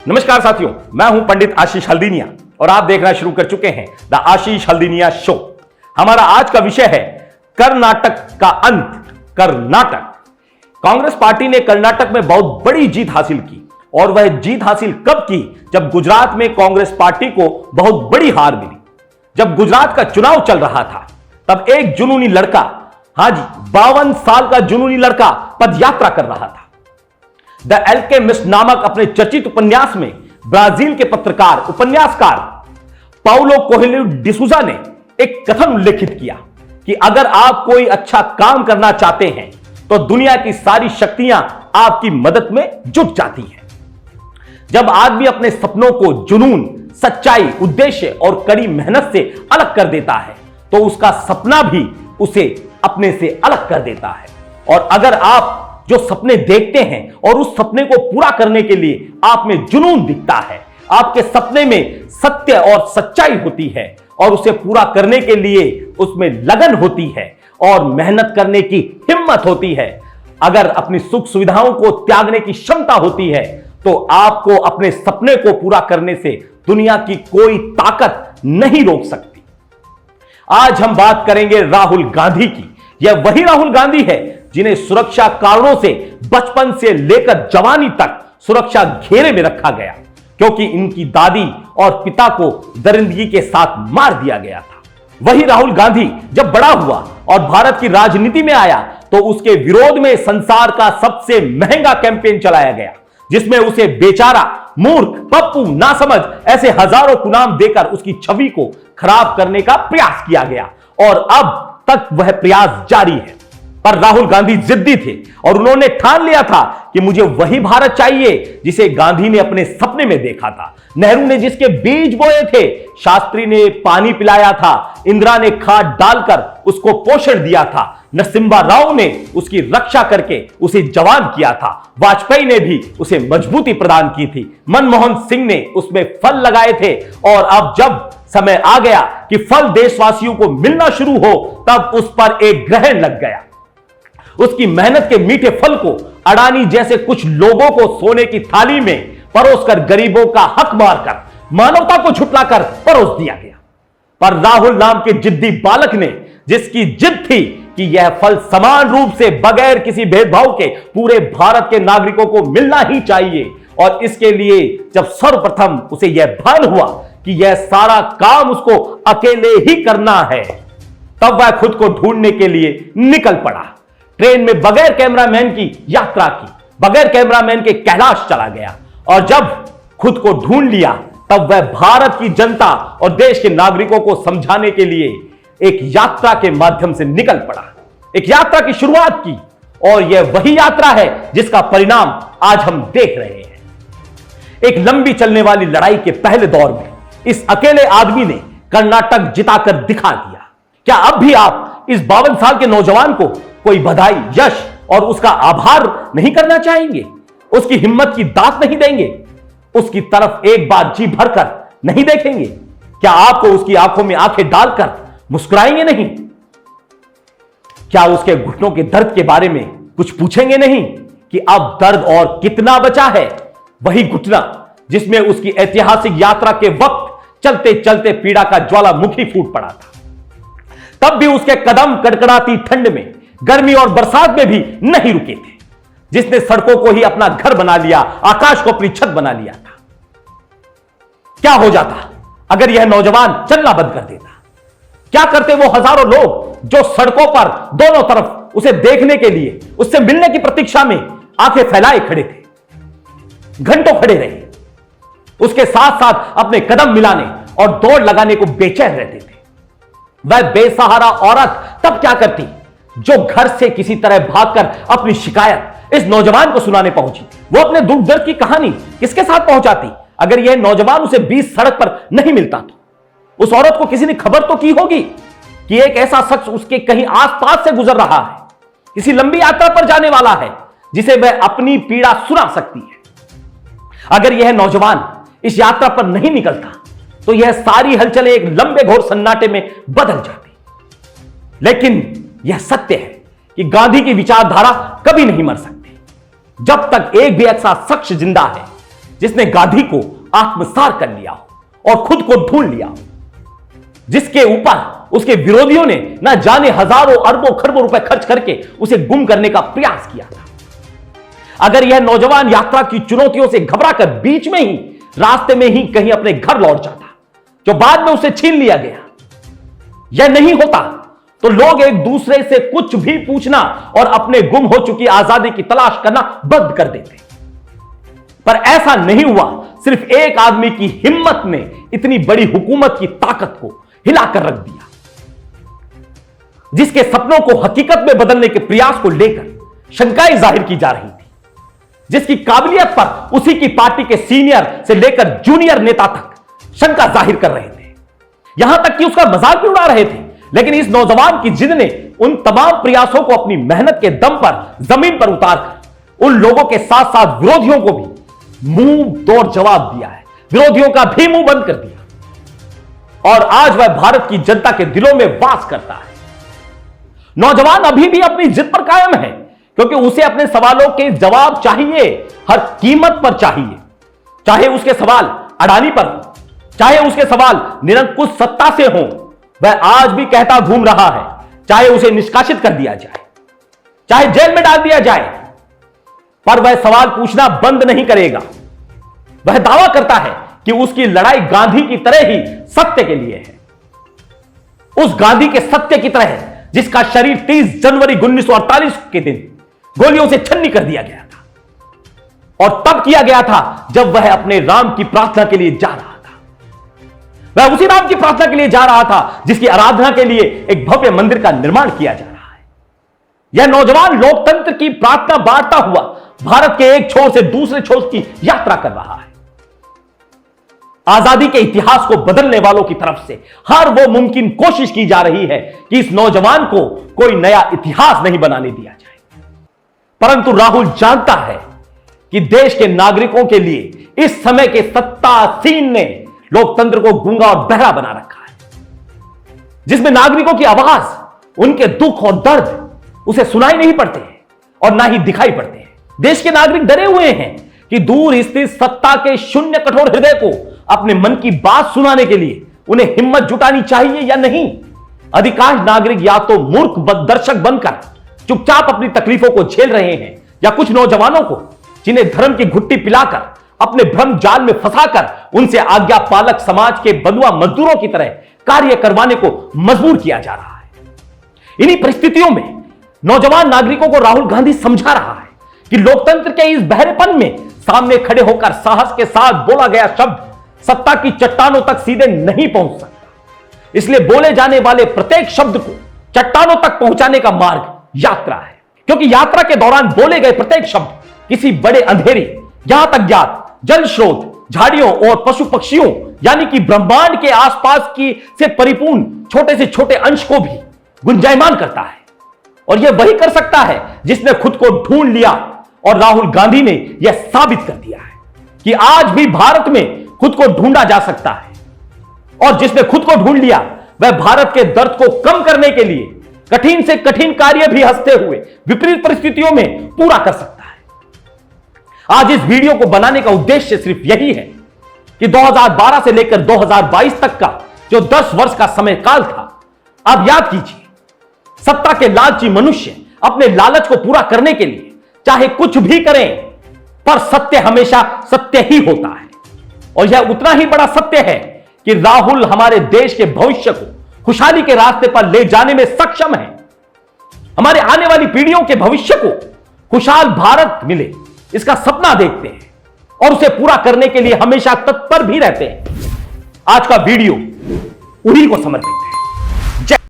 नमस्कार साथियों, मैं हूं पंडित आशीष हल्दीनिया और आप देखना शुरू कर चुके हैं द आशीष हल्दीनिया शो। हमारा आज का विषय है कर्नाटक का अंत। कर्नाटक। कांग्रेस पार्टी ने कर्नाटक में बहुत बड़ी जीत हासिल की और वह जीत हासिल कब की? जब गुजरात में कांग्रेस पार्टी को बहुत बड़ी हार मिली। जब गुजरात का चुनाव चल रहा था तब एक जुनूनी लड़का, हां जी 52 साल का जुनूनी लड़का पदयात्रा कर रहा था। द एल्केमिस्ट नामक अपने चर्चित उपन्यास में ब्राजील के पत्रकार उपन्यासकार पाउलो कोएल्हो डिसूजा ने एक कथन उल्लेखित किया कि अगर आप कोई अच्छा काम करना चाहते हैं तो दुनिया की सारी शक्तियां आपकी मदद में जुट जाती हैं। जब आदमी अपने सपनों को जुनून, सच्चाई, उद्देश्य और कड़ी मेहनत से अलग कर देता है तो उसका सपना भी उसे अपने से अलग कर देता है। और अगर आप जो सपने देखते हैं और उस सपने को पूरा करने के लिए आप में जुनून दिखता है, आपके सपने में सत्य और सच्चाई होती है और उसे पूरा करने के लिए उसमें लगन होती है और मेहनत करने की हिम्मत होती है, अगर अपनी सुख सुविधाओं को त्यागने की क्षमता होती है तो आपको अपने सपने को पूरा करने से दुनिया की कोई ताकत नहीं रोक सकती। आज हम बात करेंगे राहुल गांधी की। यह वही राहुल गांधी है जिन्हें सुरक्षा कारणों से बचपन से लेकर जवानी तक सुरक्षा घेरे में रखा गया क्योंकि इनकी दादी और पिता को दरिंदगी के साथ मार दिया गया था। वही राहुल गांधी जब बड़ा हुआ और भारत की राजनीति में आया तो उसके विरोध में संसार का सबसे महंगा कैंपेन चलाया गया जिसमें उसे बेचारा, मूर्ख, पप्पू, नासमझ ऐसे हजारों कुनाम देकर उसकी छवि को खराब करने का प्रयास किया गया और अब तक वह प्रयास जारी है। पर राहुल गांधी जिद्दी थे और उन्होंने ठान लिया था कि मुझे वही भारत चाहिए जिसे गांधी ने अपने सपने में देखा था। नेहरू ने जिसके बीज बोए थे, शास्त्री ने पानी पिलाया था, इंदिरा ने खाद डालकर उसको पोषण दिया था, नरसिम्हा राव ने उसकी रक्षा करके उसे जवान किया था, वाजपेयी ने भी उसे मजबूती प्रदान की थी, मनमोहन सिंह ने उसमें फल लगाए थे और अब जब समय आ गया कि फल देशवासियों को मिलना शुरू हो तब उस पर एक ग्रहण लग गया। उसकी मेहनत के मीठे फल को अडानी जैसे कुछ लोगों को सोने की थाली में परोसकर गरीबों का हक मारकर मानवता को झुठलाकर परोस दिया गया। पर राहुल नाम के जिद्दी बालक ने, जिसकी जिद थी कि यह फल समान रूप से बगैर किसी भेदभाव के पूरे भारत के नागरिकों को मिलना ही चाहिए और इसके लिए जब सर्वप्रथम उसे यह भान हुआ कि यह सारा काम उसको अकेले ही करना है तब वह खुद को ढूंढने के लिए निकल पड़ा। ट्रेन में बगैर कैमरामैन की यात्रा की, बगैर कैमरामैन के कैलाश चला गया और जब खुद को ढूंढ लिया तब वह भारत की जनता और देश के नागरिकों को समझाने के लिए एक यात्रा के माध्यम से निकल पड़ा। एक यात्रा की शुरुआत की और यह वही यात्रा है जिसका परिणाम आज हम देख रहे हैं। एक लंबी चलने वाली लड़ाई के पहले दौर में इस अकेले आदमी ने कर्नाटक जिताकर दिखा दिया। क्या अब भी आप इस 52 साल के नौजवान को कोई बधाई, यश और उसका आभार नहीं करना चाहेंगे? उसकी हिम्मत की दात नहीं देंगे? उसकी तरफ एक बार जी भरकर नहीं देखेंगे? क्या आपको उसकी आंखों में आंखें डालकर मुस्कुराएंगे नहीं? क्या उसके घुटनों के दर्द के बारे में कुछ पूछेंगे नहीं कि अब दर्द और कितना बचा है? वही घुटना जिसमें उसकी ऐतिहासिक यात्रा के वक्त चलते चलते पीड़ा का ज्वालामुखी फूट पड़ा था। तब भी उसके कदम कड़कड़ाती ठंड में, गर्मी और बरसात में भी नहीं रुके थे। जिसने सड़कों को ही अपना घर बना लिया, आकाश को अपनी छत बना लिया था। क्या हो जाता अगर यह नौजवान चलना बंद कर देता? क्या करते वो हजारों लोग जो सड़कों पर दोनों तरफ उसे देखने के लिए, उससे मिलने की प्रतीक्षा में आंखें फैलाए खड़े थे, घंटों खड़े रहे, उसके साथ साथ अपने कदम मिलाने और दौड़ लगाने को बेचैन रहते थे। वह बेसहारा औरत तब क्या करती जो घर से किसी तरह भागकर अपनी शिकायत इस नौजवान को सुनाने पहुंची? वो अपने दुख दर्द की कहानी किसके साथ पहुंचाती? अगर यह नौजवान उसे बीच सड़क पर नहीं मिलता तो उस औरत को किसी ने खबर तो की होगी कि एक ऐसा शख्स उसके कहीं आसपास से गुजर रहा है, किसी लंबी यात्रा पर जाने वाला है जिसे वह अपनी पीड़ा सुना सकती है। अगर यह नौजवान इस यात्रा पर नहीं निकलता तो यह सारी हलचलें एक लंबे घोर सन्नाटे में बदल जाती। लेकिन यह सत्य है कि गांधी की विचारधारा कभी नहीं मर सकती। जब तक एक भी ऐसा शख्स जिंदा है जिसने गांधी को आत्मसात कर लिया हो और खुद को ढूंढ लिया हो, जिसके ऊपर उसके विरोधियों ने ना जाने हजारों अरबों खरबों रुपए खर्च करके उसे गुम करने का प्रयास किया था। अगर यह नौजवान यात्रा की चुनौतियों से घबराकर बीच में ही, रास्ते में ही कहीं अपने घर लौट जाता, जो बाद में उसे छीन लिया गया, यह नहीं होता तो लोग एक दूसरे से कुछ भी पूछना और अपने गुम हो चुकी आजादी की तलाश करना बंद कर देते। पर ऐसा नहीं हुआ। सिर्फ एक आदमी की हिम्मत ने इतनी बड़ी हुकूमत की ताकत को हिलाकर रख दिया, जिसके सपनों को हकीकत में बदलने के प्रयास को लेकर शंकाएं जाहिर की जा रही थी, जिसकी काबिलियत पर उसी की पार्टी के सीनियर से लेकर जूनियर नेता तक शंका जाहिर कर रहे थे, यहां तक कि उसका मजाक भी उड़ा रहे थे। लेकिन इस नौजवान की जिद ने उन तमाम प्रयासों को अपनी मेहनत के दम पर जमीन पर उतार उन लोगों के साथ साथ विरोधियों को भी मुंह तोड़ जवाब दिया है, विरोधियों का भी मुंह बंद कर दिया, और आज वह भारत की जनता के दिलों में वास करता है। नौजवान अभी भी अपनी जिद पर कायम है, क्योंकि उसे अपने सवालों के जवाब चाहिए, हर कीमत पर चाहिए। चाहे उसके सवाल अडानी पर हो, चाहे उसके सवाल निरंकुश सत्ता से हो, वह आज भी कहता घूम रहा है। चाहे उसे निष्कासित कर दिया जाए, चाहे जेल में डाल दिया जाए, पर वह सवाल पूछना बंद नहीं करेगा। वह दावा करता है कि उसकी लड़ाई गांधी की तरह ही सत्य के लिए है, उस गांधी के सत्य की तरह है जिसका शरीर 30 जनवरी 1948 के दिन गोलियों से छन्नी कर दिया गया था, और तब किया गया था जब वह अपने राम की प्रार्थना के लिए जा रहा था। वह उसी राम की प्रार्थना के लिए जा रहा था जिसकी आराधना के लिए एक भव्य मंदिर का निर्माण किया जा रहा है। यह नौजवान लोकतंत्र की प्रार्थना बांटता हुआ भारत के एक छोर से दूसरे छोर की यात्रा कर रहा है। आजादी के इतिहास को बदलने वालों की तरफ से हर वो मुमकिन कोशिश की जा रही है कि इस नौजवान को कोई नया इतिहास नहीं बनाने दिया जाए। परंतु राहुल जानता है कि देश के नागरिकों के लिए इस समय के सत्तासीन ने लोकतंत्र को गूंगा और बहरा बना रखा है, जिसमें नागरिकों की आवाज, उनके दुख और दर्द उसे सुनाई नहीं पड़ते हैं और ना ही दिखाई पड़ते हैं। देश के नागरिक डरे हुए हैं कि दूर स्थित सत्ता के शून्य कठोर हृदय को अपने मन की बात सुनाने के लिए उन्हें हिम्मत जुटानी चाहिए या नहीं। अधिकांश नागरिक या तो मूर्ख दर्शक बनकर चुपचाप अपनी तकलीफों को झेल रहे हैं, या कुछ नौजवानों को जिन्हें धर्म की घुट्टी पिलाकर अपने भ्रम जाल में फंसाकर उनसे आज्ञा पालक समाज के बंधुआ मजदूरों की तरह कार्य करवाने को मजबूर किया जा रहा है। इन्हीं परिस्थितियों में नौजवान नागरिकों को राहुल गांधी समझा रहा है कि लोकतंत्र के इस बहरेपन में सामने खड़े होकर साहस के साथ बोला गया शब्द सत्ता की चट्टानों तक सीधे नहीं पहुंच सकता। इसलिए बोले जाने वाले प्रत्येक शब्द को चट्टानों तक पहुंचाने का मार्ग यात्रा है, क्योंकि यात्रा के दौरान बोले गए प्रत्येक शब्द किसी बड़े अंधेरे, ज्ञात अज्ञात, जल स्रोत, झाड़ियों और पशु पक्षियों यानी कि ब्रह्मांड के आसपास की से परिपूर्ण छोटे से छोटे अंश को भी गुंजायमान करता है। और यह वही कर सकता है जिसने खुद को ढूंढ लिया, और राहुल गांधी ने यह साबित कर दिया है कि आज भी भारत में खुद को ढूंढा जा सकता है, और जिसने खुद को ढूंढ लिया वह भारत के दर्द को कम करने के लिए कठिन से कठिन कार्य भी हंसते हुए विपरीत परिस्थितियों में पूरा कर सकता है। आज इस वीडियो को बनाने का उद्देश्य सिर्फ यही है कि 2012 से लेकर 2022 तक का जो 10 वर्ष का समय काल था, आप याद कीजिए, सत्ता के लालची मनुष्य अपने लालच को पूरा करने के लिए चाहे कुछ भी करें, पर सत्य हमेशा सत्य ही होता है। और यह उतना ही बड़ा सत्य है कि राहुल हमारे देश के भविष्य को खुशहाली के रास्ते पर ले जाने में सक्षम है। हमारे आने वाली पीढ़ियों के भविष्य को खुशहाल भारत मिले, इसका सपना देखते हैं और उसे पूरा करने के लिए हमेशा तत्पर भी रहते हैं। आज का वीडियो उन्हीं को समर्पित है।